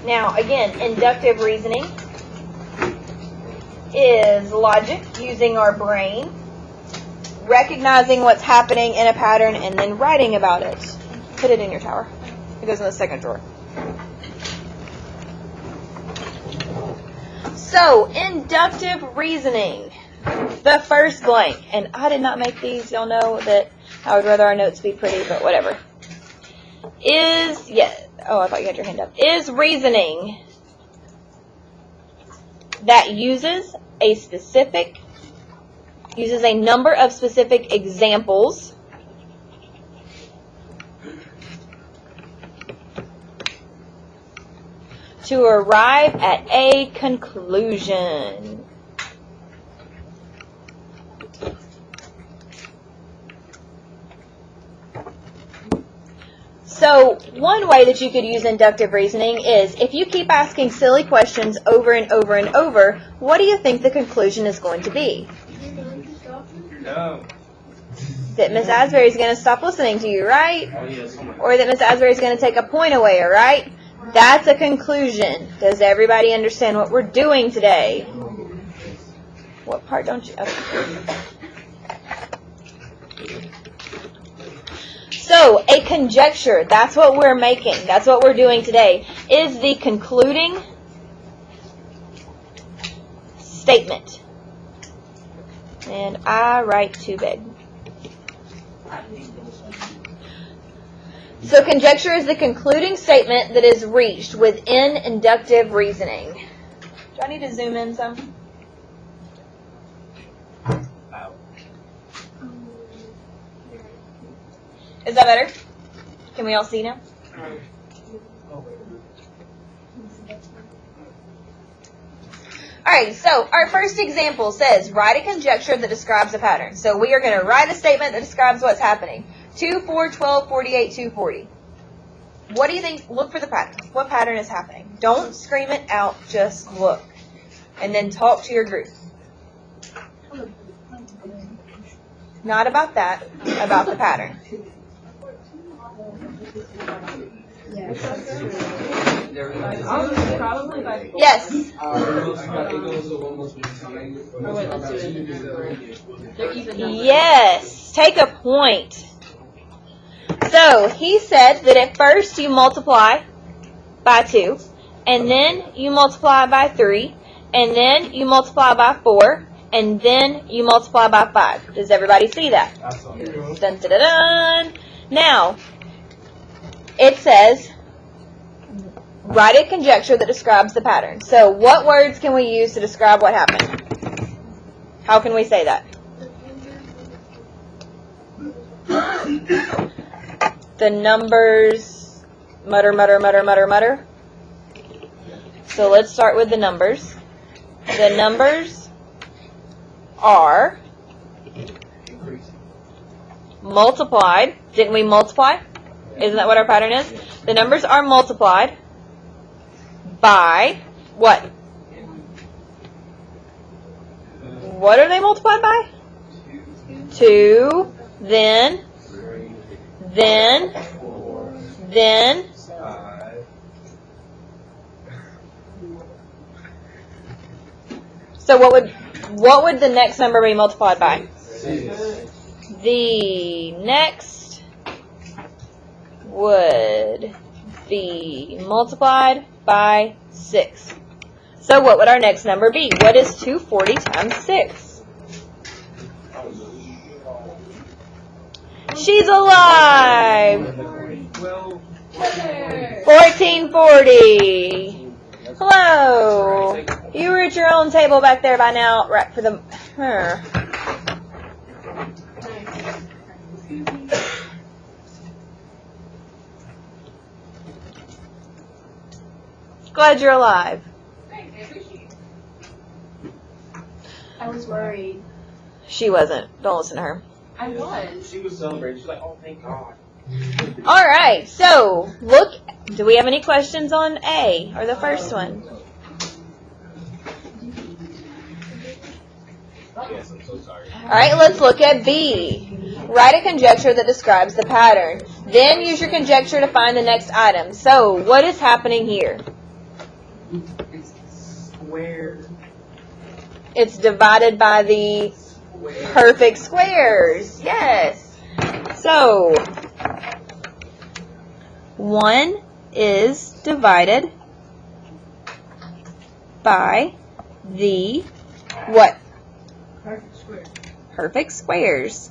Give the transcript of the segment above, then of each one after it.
Now, again, inductive reasoning is logic using our brain, recognizing what's happening in a pattern, and then writing about it. Put it in your tower. It goes in the second drawer. So, inductive reasoning. The first blank. And I did not make these. Y'all know that I would rather our notes be pretty, but whatever. I thought you had your hand up. Is reasoning that uses a number of specific examples to arrive at a conclusion. So one way that you could use inductive reasoning is if you keep asking silly questions over and over and over, what do you think the conclusion is going to be? No. That Miss Asbury is going to stop listening to you, right? Oh, yes. Or that Miss Asbury is going to take a point away, right? That's a conclusion. Does everybody understand what we're doing today? What part don't you? Okay. So, a conjecture, that's what we're making. That's what we're doing today, is the concluding statement. And I write too big. So conjecture is the concluding statement that is reached within inductive reasoning. Do I need to zoom in some? Is that better? Can we all see now? Alright, so our first example says, write a conjecture that describes a pattern. So we are going to write a statement that describes what's happening. 2, 4, 12, 48, 240. What do you think? Look for the pattern. What pattern is happening? Don't scream it out, just look. And then talk to your group. Not about that, about the pattern. Yes. Yes. Take a point. So he said that at first you multiply by 2, and then you multiply by 3, and then you multiply by 4, and then you multiply by 5. Does everybody see that? Dun, dun, dun, dun. Now, it says, write a conjecture that describes the pattern. So what words can we use to describe what happened? How can we say that? The numbers, mutter, mutter, mutter, mutter, mutter. So let's start with the numbers. The numbers are multiplied. Didn't we multiply? Isn't that what our pattern is? The numbers are multiplied by what? What are they multiplied by? 2, then. So what would the next number be multiplied by? 6. The next would be multiplied by 6. So what would our next number be? What is 240 times 6? She's alive! 1440. Hello. You were at your own table back there by now. Right for the. Glad you're alive. Thanks, I appreciate it. I was worried. She wasn't. Don't listen to her. I was. She was celebrating. She's like, oh, thank God. All right. So, look. Do we have any questions on A, or the first one? Yes, I'm so sorry. All right, let's look at B. Write a conjecture that describes the pattern. Then use your conjecture to find the next item. So, what is happening here? Square. It's divided by the perfect squares. Yes. So, 1 is divided by the what? Perfect square. Perfect squares.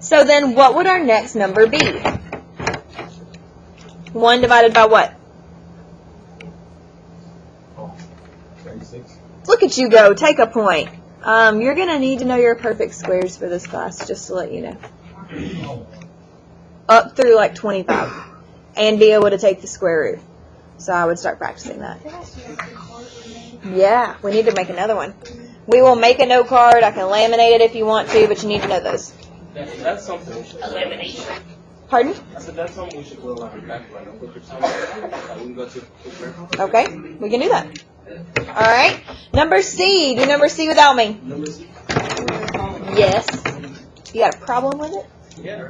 So then what would our next number be? 1 divided by what? 36. Look at you go. Take a point. You're going to need to know your perfect squares for this class, just to let you know. Up through like 25. And be able to take the square root. So I would start practicing that. Yeah, we need to make another one. We will make a note card. I can laminate it if you want to, but you need to know those. That's something we should eliminate. Pardon? I said that's something we should go like a background or book or something. Like we can go to. Okay, we can do that. All right. Number C. Do number C without me. Number C. Yes. You got a problem with it? Yeah.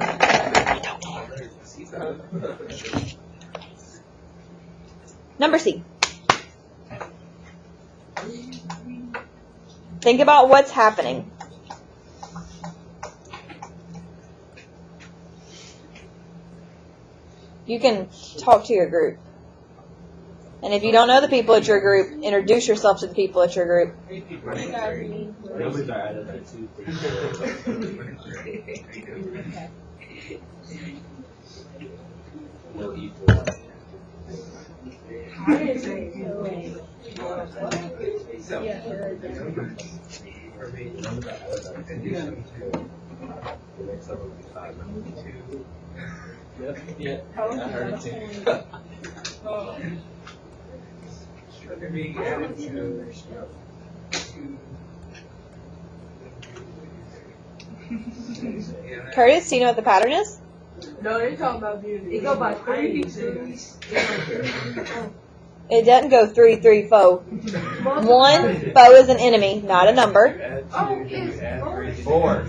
Number C. Think about what's happening. You can talk to your group. And if you don't know the people at your group, introduce yourself to the people at your group. Numbers are added up to 2. No equal. Yeah, I heard it too. Curtis, do you know what the pattern is? No, they're talking about beauty. It go by 3. It doesn't go 3, 3, foe. 1, foe is an enemy, not a number. Oh, it's 4.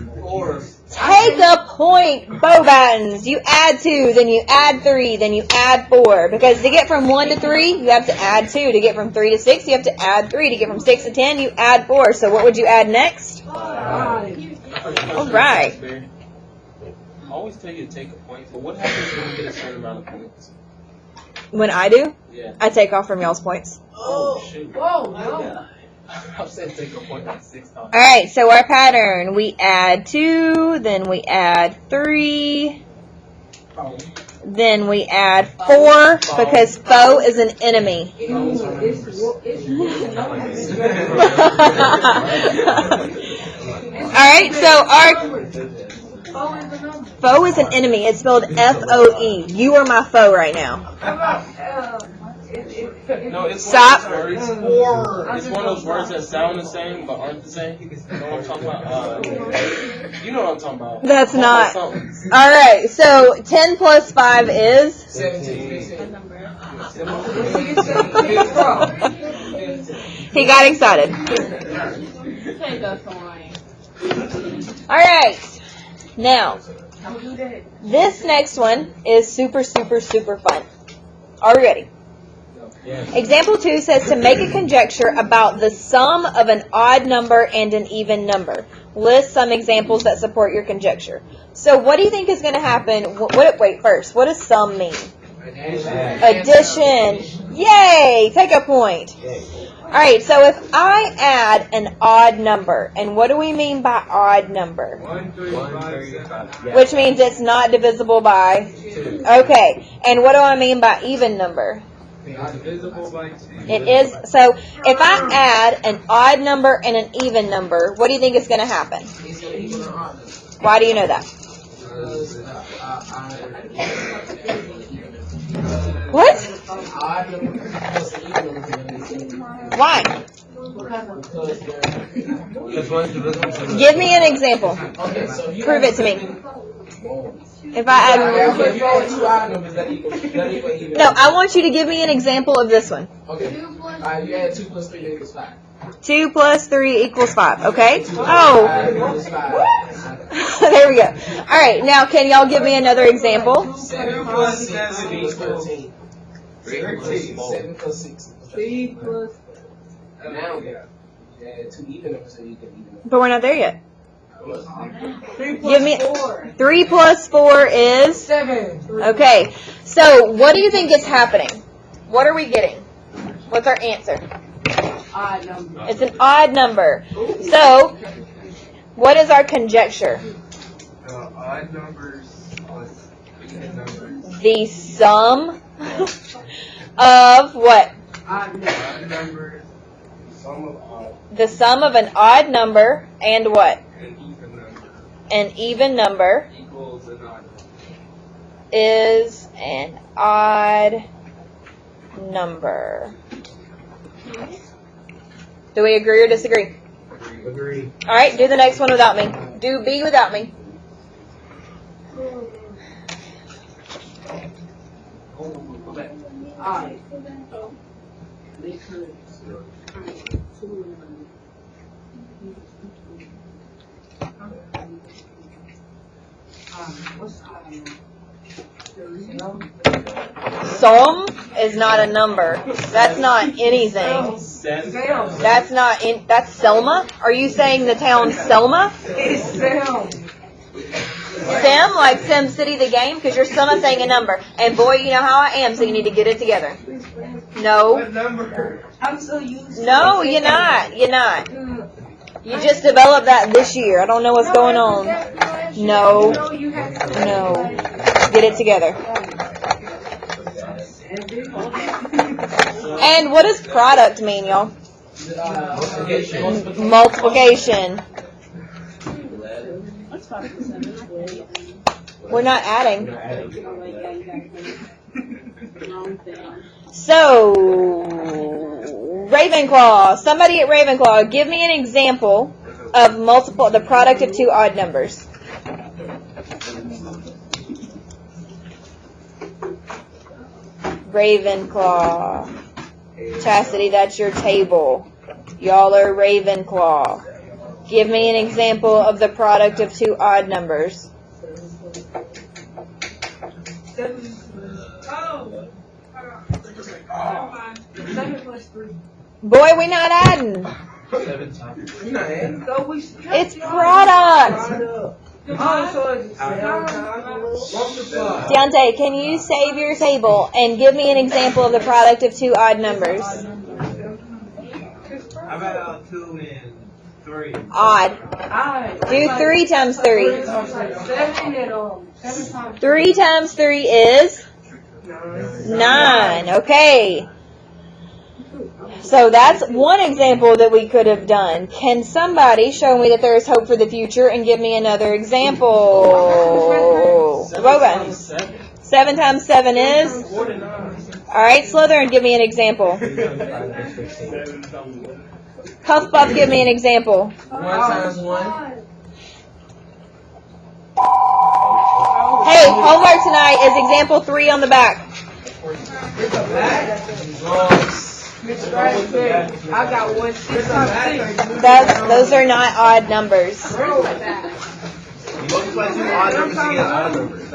Take a point, bow buttons. You add 2, then you add 3, then you add 4. Because to get from 1 to 3, you have to add 2. To get from 3 to 6, you have to add 3. To get from 6 to 10, you add 4. So what would you add next? 5. All right. I always tell you to take a point, but what happens when you get a certain amount of points? When I do, Yeah. I take off from y'all's points. Oh, shoot. Whoa, no. I said take a point like 6 times. All right, so our pattern, we add 2, then we add 3, then we add 4, because foe is an enemy. All right, so our foe is an enemy. It's spelled F-O-E. You are my foe right now. No, it's Stop. One of those words, it's one of those words that sound the same but aren't the same. You know what I'm talking about? You know what I'm talking about. That's not. Something. All right, so 10 plus 5 is? 17. He got excited. Take a point. All right, now, this next one is super, super, super fun. Are we ready? Example 2 says to make a conjecture about the sum of an odd number and an even number. List some examples that support your conjecture. So what do you think is going to happen? Wait, first, what does sum mean? Addition. Yay! Take a point. All right, so if I add an odd number, and what do we mean by odd number? 135. Which means it's not divisible by? Okay, and what do I mean by even number? Divisible by 2. It is, so if I add an odd number and an even number, what do you think is going to happen? Why do you know that? What? Why? Give me an example. Prove it to me. If I add, no, I want you to give me an example of this one. Okay. You add 2 plus 3 equals 5. 2 plus 3 equals 5. Okay. Oh. Equals 5. There we go. All right, now can y'all give me another example? 7 plus 6 equals 13. 7 plus 6. 3 plus. Now we got two even numbers, so you can even. But we're not there yet. 3 plus Give me 4. 3 plus 4 is 7. okay. So what do you think is happening? What are we getting? What's our answer? Odd number. It's an odd number. So what is our conjecture? Odd numbers plus even numbers. The sum of what? Odd number. Odd numbers, sum of odd, The sum of an odd number and what? and even number An even number equals an odd is an odd number. Do we agree or disagree? number. Agree. All right, do the next one without me. Do B without me. Odd. What's odd? Sum is not a number. That's not anything. Sen. That's not in. That's Selma. Are you saying the town Selma? It's Sam. Sim, like Sim City the game? Because you're Selma saying a number. And boy, you know how I am, so you need to get it together. No. What number? I'm so used to No, you're not. You're not. You just developed that this year. I don't know what's going on. No. No, you have to. No. Get it together. And what does product mean, y'all? Multiplication. We're not adding. So, Ravenclaw. Somebody at Ravenclaw, give me an example of the product of two odd numbers. Ravenclaw. Chastity, that's your table. Y'all are Ravenclaw. Give me an example of the product of two odd numbers. 7 plus 3. Boy, we not adding. 7 times. You're not adding. So we It's product. Oh, so it's Multiply. Deontay, can you save your table and give me an example of the product of two odd numbers? How about 2 and 3? Odd. odd. Do 3 times 3. 7 and 7 times 3 times 3 is 9. Okay. So that's one example that we could have done. Can somebody show me that there is hope for the future and give me another example? 7 times 7 is? 49. Alright, Slytherin, give me an example. Huffpuff, give me an example. 1 times 1. Hey, homework tonight is example 3 on the back. It's right there. I got 1 6 times 6. Those are not odd numbers. You multiply 2 odd numbers to get odd numbers.